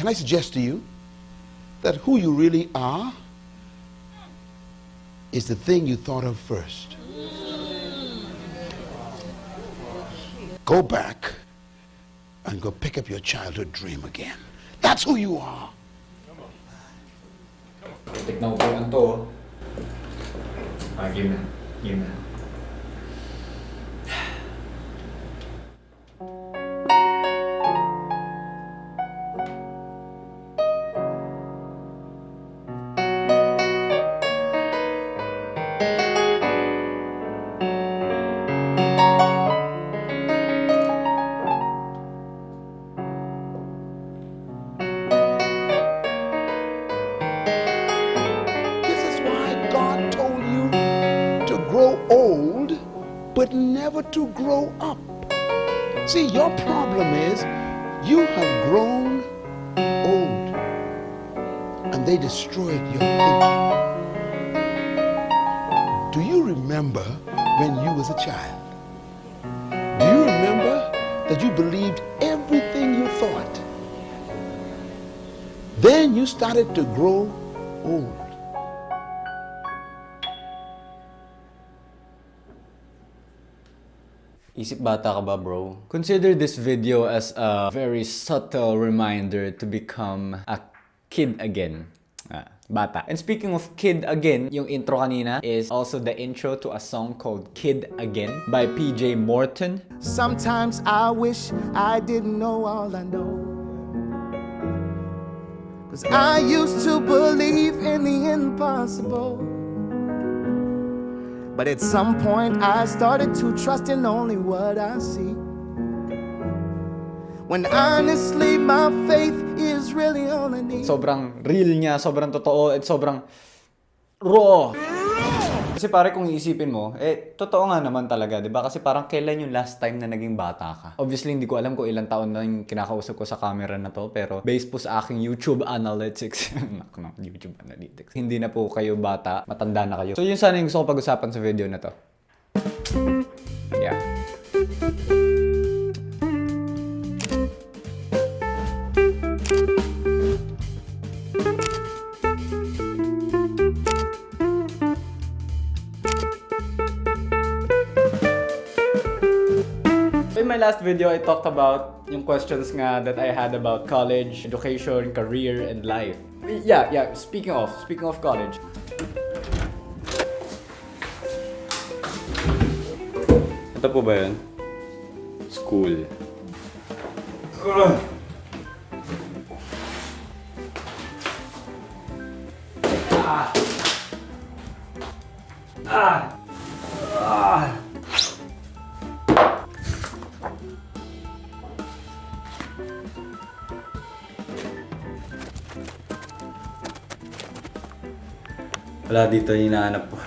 Can I suggest to you that who you really are is the thing you thought of first. Go back and go pick up your childhood dream again. That's who you are. Tignan ko po yan to. Game na. Game na. Grow old, but never to grow up. See, your problem is you have grown old, and they destroyed your thinking. Do you remember when you was a child? Do you remember that you believed everything you thought? Then you started to grow old. Isip bata ka ba, bro? Consider this video as a very subtle reminder to become a kid again. Bata. And speaking of kid again, yung intro kanina is also the intro to a song called Kid Again by PJ Morton. Sometimes I wish I didn't know all I know, 'cause I used to believe in the impossible. But at some point I started to trust in only what I see, when honestly my faith is really all I need. Sobrang real niya, sobrang totoo, at sobrang raw. Kasi pare kung iisipin mo, totoo nga naman talaga, di ba? Kasi parang kailan yung last time na naging bata ka? Obviously, hindi ko alam kung ilang taon na yung kinakausap ko sa camera na to, pero based po sa aking YouTube Analytics, YouTube Analytics, hindi na po kayo bata, matanda na kayo. So yun sana yung gusto ko pag-usapan sa video na to. Yeah. In my last video, I talked about yung questions nga that I had about college, education, career, and life. Yeah. Speaking of college. Ito po ba yun? School. Wala dito yung hinahanap ko.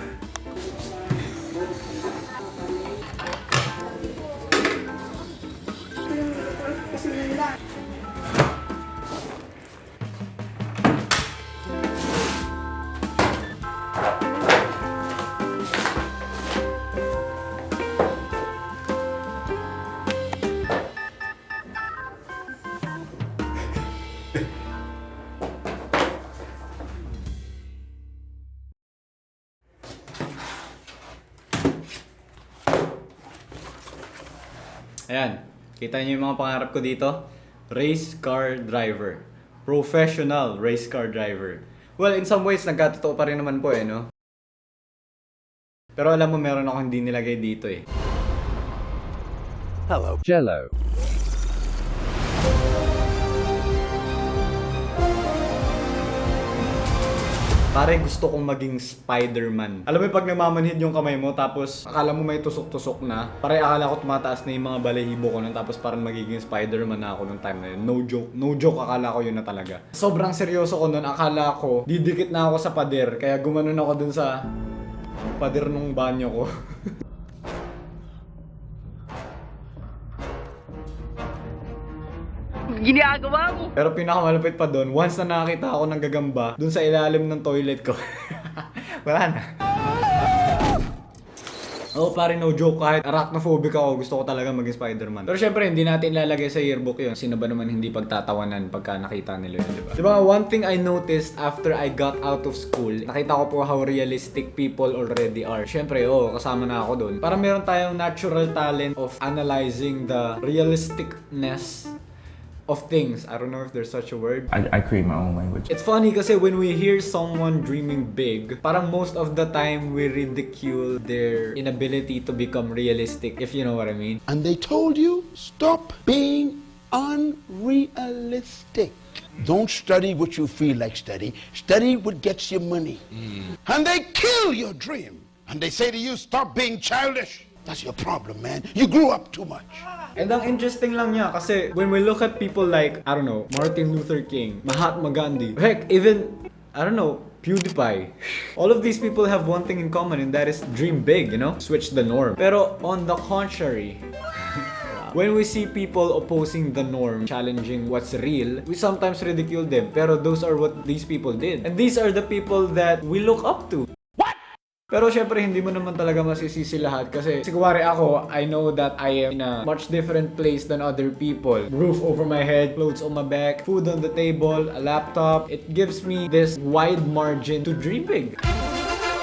Ayan, kita niyo yung mga pangarap ko dito? Race car driver. Professional race car driver. Well, in some ways, nagkatotoo pa rin naman po no? Pero alam mo, meron ako hindi nilagay dito Hello, Gelo. Pare, gusto kong maging Spider-Man. Alam mo yung pag nagmamanhid yung kamay mo, tapos akala mo may tusok-tusok na. Pare, akala ko tumataas na yung mga balahibo ko nun, tapos parang magiging Spider-Man na ako nung time na yun. No joke, akala ko yun na talaga. Sobrang seryoso ko nun, akala ko didikit na ako sa pader, kaya gumanon ako dun sa pader nung banyo ko. Ginagawa mo. Pero pinakamalapit pa doon, once na nakakita ako ng gagamba doon sa ilalim ng toilet ko. Wala na. Oh, pare, no joke, kahit arachnophobic ako, gusto ko talaga maging Spider-Man. Pero syempre, hindi natin ilalagay sa yearbook yun. Sino ba naman hindi pagtatawanan pagka nakita nila yun, diba? Diba, one thing I noticed after I got out of school, nakita ko po how realistic people already are. Syempre, kasama na ako dun. Parang meron tayong natural talent of analyzing the realisticness of things. I don't know if there's such a word. I create my own language. It's funny kasi when we hear someone dreaming big, parang most of the time we ridicule their inability to become realistic, if you know what I mean. And they told you, stop being unrealistic. Don't study what you feel like study. Study what gets you money. And they kill your dream. And they say to you, stop being childish. That's your problem, man. You grew up too much. And ang interesting lang niya kasi when we look at people like, I don't know, Martin Luther King, Mahatma Gandhi, heck, even, I don't know, PewDiePie. All of these people have one thing in common, and that is dream big, you know? Switch the norm. Pero on the contrary, when we see people opposing the norm, challenging what's real, we sometimes ridicule them. Pero those are what these people did. And these are the people that we look up to. Pero syempre, hindi mo naman talaga masisisi lahat kasi sigwari ako, I know that I am in a much different place than other people. Roof over my head, clothes on my back, food on the table, a laptop. It gives me this wide margin to dream big.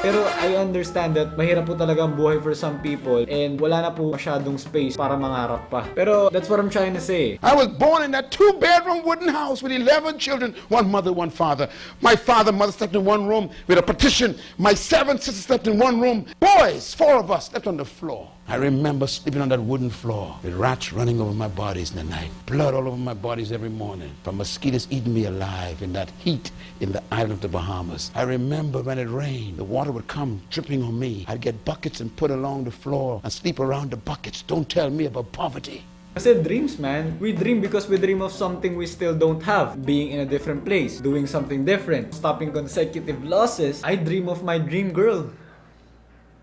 Pero I understand that mahirap po talaga ang buhay for some people and wala na po masyadong space para mangarap pa. Pero that's what I'm trying to say. I was born in that 2-bedroom wooden house with 11 children, one mother, one father. My mother slept in one room with a partition. My 7 sisters slept in one room. Boys, 4 of us slept on the floor. I remember sleeping on that wooden floor with rats running over my bodies in the night, blood all over my bodies every morning from mosquitoes eating me alive in that heat in the island of the Bahamas. I remember when it rained, the water would come dripping on me. I'd get buckets and put along the floor and sleep around the buckets. Don't tell me about poverty. Kasi dreams, man. We dream because we dream of something we still don't have. Being in a different place, doing something different, stopping consecutive losses. I dream of my dream girl.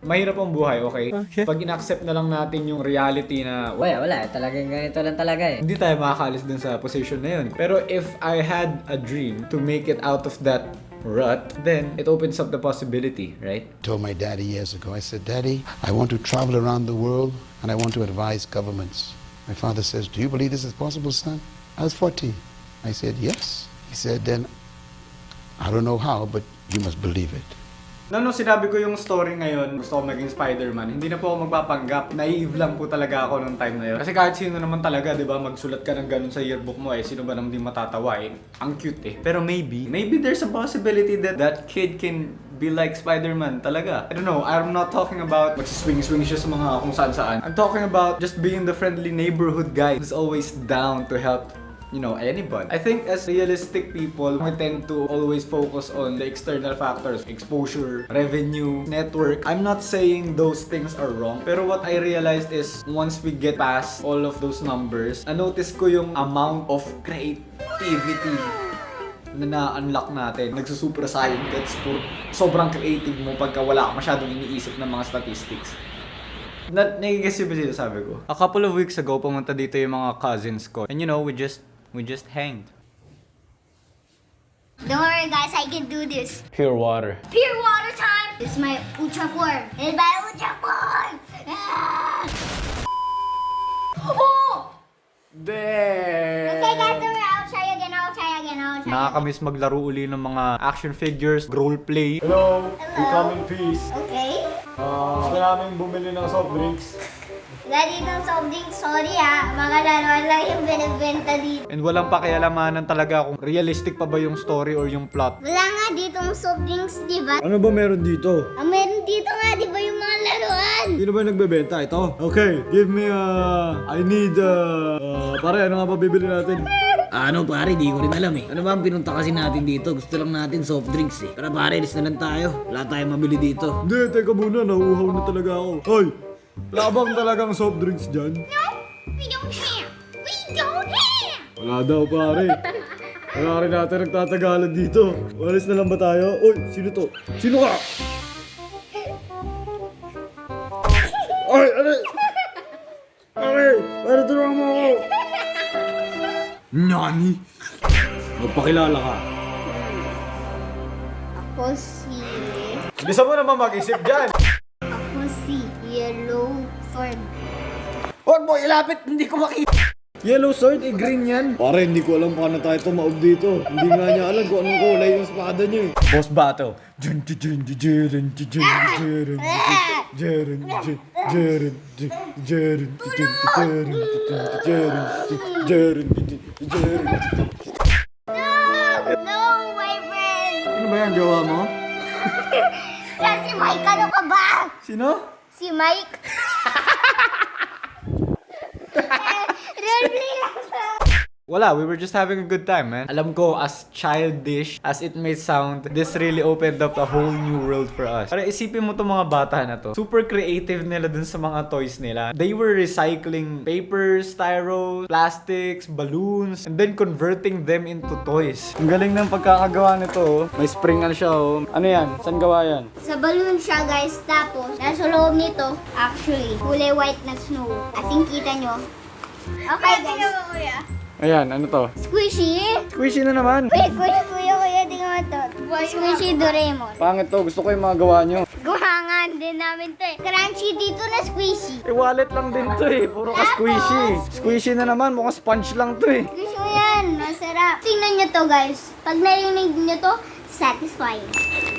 Mahirap ang buhay, okay? Pag in-accept na lang natin yung reality na Wala. Talagang ganito lang talaga eh. hindi tayo makakalis dun sa position na yun. Pero if I had a dream to make it out of that rut, then it opens up the possibility, right? I told my daddy years ago, I said, Daddy, I want to travel around the world and I want to advise governments. My father says, do you believe this is possible, son? I was 14. I said, yes. He said, then, I don't know how, but you must believe it. Nung sinabi ko yung story ngayon, gusto ko maging Spider-Man, hindi na po ako magpapanggap. Naive lang po talaga ako nung time na yun. Kasi kahit sino naman talaga, di ba, magsulat ka ng ganun sa yearbook mo, sino ba naman di matatawa ang cute Pero maybe there's a possibility that that kid can be like Spider-Man talaga. I don't know, I'm not talking about magsiswing-swing siya sa mga kung saan-saan. I'm talking about just being the friendly neighborhood guy who's always down to help anybody. I think as realistic people, we tend to always focus on the external factors, exposure, revenue, network. I'm not saying those things are wrong, pero what I realized is once we get past all of those numbers, na-notice ko yung amount of creativity na na-unlock natin. Nagsusuper science, sobrang creative mo pagka wala ka masyadong iniisip ng mga statistics. Nagigess yung ba sabi ko? A couple of weeks ago, pumunta dito yung mga cousins ko. And we just hanged. Don't worry guys, I can do this. Pure water. Pure water time! This is my ultra form. It's my ultra form! Ah! Oh! There! Okay guys, don't worry. I'll try again. Nakakamiss maglaro uli ng mga action figures, role play. Hello! We come in peace. Okay. Gusto namin bumili ng soft drinks. Daddy, itong soft drinks, sorry mga laruan lang yung binibenta dito. And walang pakialamanan talaga kung realistic pa ba yung story or yung plot. Wala nga ditong soft drinks, di ba? Ano ba meron dito? Meron dito nga, di ba yung mga laruan? Sino ba nagbebenta? Ito? Okay, give me I need pare, ano nga ba bibili natin? Ano pare, di ko rin alam eh. Ano ba ang pinunta kasi natin dito? Gusto lang natin soft drinks eh. Pero pare, alis na lang tayo. Wala tayong mabili dito. Hindi, teka muna, nauuhaw na talaga ako. Hoy! Labang talagang soft drinks dyan? No, we don't have. We don't have. Wala daw pare. Wala rin natin nagtatagalan dito. Walis na lang ba tayo? Uy, sino to? Sino ka? Ay, ano? Ano tulungan mo ako? Nani? Magpakilala ka. Ako si... Bisa mo naman mag-isip dyan. Ako si yellow sword. Huwag mo ilapit, hindi ko makita. Yellow sword, green yan. Pare, hindi ko alam paano tayo tumaob dito. Hindi nga niya alam kung anong kulay yung espada niya eh. Boss battle. No, my friend! Ano ba yan, jowa mo? Siya si Mike, ano ka ba? Sino? Si Mike? Roleplay lang siya. Wala, we were just having a good time, man. Alam ko, as childish as it may sound, this really opened up a whole new world for us. Para isipin mo itong mga bata na to. Super creative nila dun sa mga toys nila. They were recycling papers, styro, plastics, balloons, and then converting them into toys. Ang galing ng pagkakagawa nito, oh. May spring ano siya, oh. Ano yan? Saan gawa yan? Sa balloon siya, guys. Tapos, nasa loob nito, actually, kulay white na snow. As in, kita nyo. Okay, guys. Ayan, ano to? Squishy. Squishy na naman. Wait, kuya, tingnan mo to. Squishy Doraemon. Pangit to, gusto ko yung mga gawa nyo. Gumangan din namin to eh. Crunchy dito na squishy. Eh, wallet lang din to eh. Puro ka squishy. Squishy na naman, mukhang sponge lang to eh. Gusto mo yan, masarap. Tingnan nyo to, guys. Pag narinig nyo to, satisfying.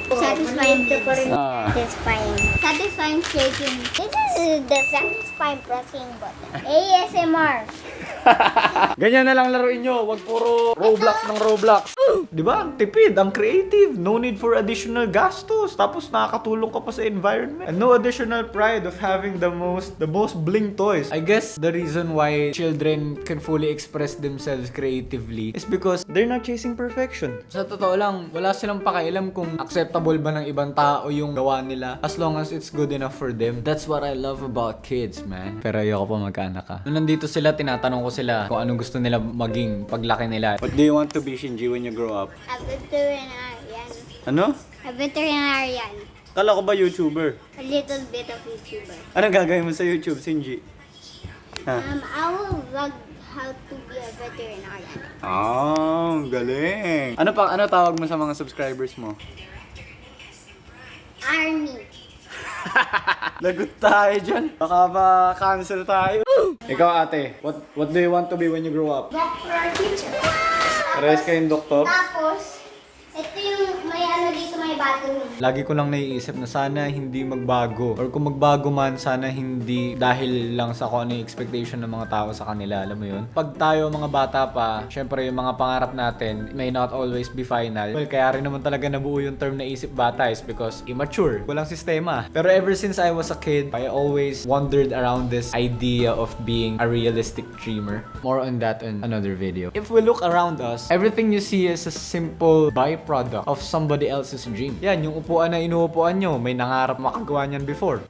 Satisfying things. Satisfying. Satisfying shaking. This is the satisfying pressing button. ASMR. Ganyan na lang laruin nyo. Wag puro Roblox ng Roblox. Diba? Ang tipid, ang creative. No need for additional gastos. Tapos nakakatulong ka pa sa environment. And no additional pride of having the most bling toys. I guess the reason why children can fully express themselves creatively is because they're not chasing perfection. Sa totoo lang, wala silang pakialam kung acceptable ba ng ibang tao yung gawa nila as long as it's good enough for them. That's what I love about kids, man. Pero ayoko pa magkaanak ka. Nung nandito sila, tinatanong ko sila kung anong gusto nila maging paglaki nila. What do you want to be, Shinji, when you grow up? A veterinarian. Ano? A veterinarian. Kala ko ba YouTuber? A little bit of YouTuber. Anong gagawin mo sa YouTube, Shinji? I will vlog how to be a veterinarian. Oh, galing. Ano tawag mo sa mga subscribers mo? Army. Lagot tayo dyan. Baka ma-cancel tayo. Ikaw ate, what do you want to be when you grow up? Doctor or teacher. Parehas kayong doktor? Tapos, ito yung may ano dito, may bathroom. Lagi ko lang naiisip na sana hindi magbago. Or kung magbago man, sana hindi dahil lang sa kung ano yung expectation ng mga tao sa kanila. Alam mo yun? Pag tayo mga bata pa, syempre yung mga pangarap natin may not always be final. Well, kaya rin naman talaga nabuo yung term na Isip Bata is because immature. Walang sistema. Pero ever since I was a kid, I always wondered around this idea of being a realistic dreamer. More on that in another video. If we look around us, everything you see is a simple byproduct of somebody else's dream. Yan, yung upuan na inuupuan nyo, may nangarap makagawa niyan before.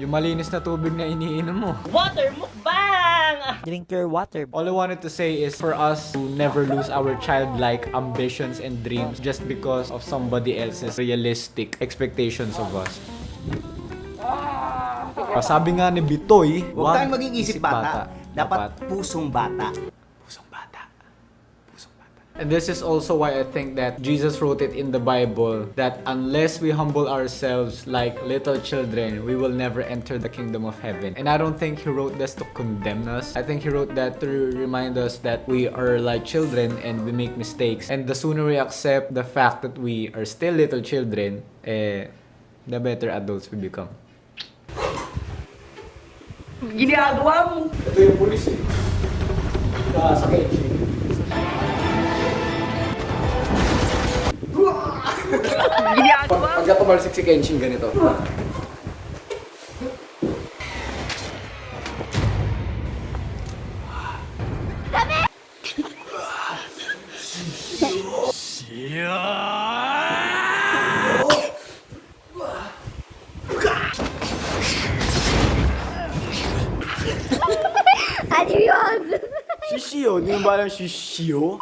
Yung malinis na tubig na iniinom mo. Water mukbang! Drink your water. All I wanted to say is for us to never lose our childlike ambitions and dreams just because of somebody else's realistic expectations of us. Sabi nga ni Bitoy, Huwag tayong maging isip bata. Dapat pusong bata. Pusong bata. Pusong bata. And this is also why I think that Jesus wrote it in the Bible that unless we humble ourselves like little children, we will never enter the kingdom of heaven. And I don't think he wrote this to condemn us. I think he wrote that to remind us that we are like children and we make mistakes. And the sooner we accept the fact that we are still little children, the better adults we become. Ginagawa mo! Ito yung pulis eh. Sa Kenshi. Pagka tumalsik si Kenshin ganito. Ano yun? Shishio? Hindi mo ba alam Shishio?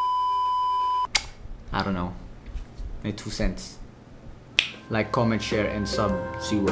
I don't know. My 2 cents. Like, comment, share, and sub 0.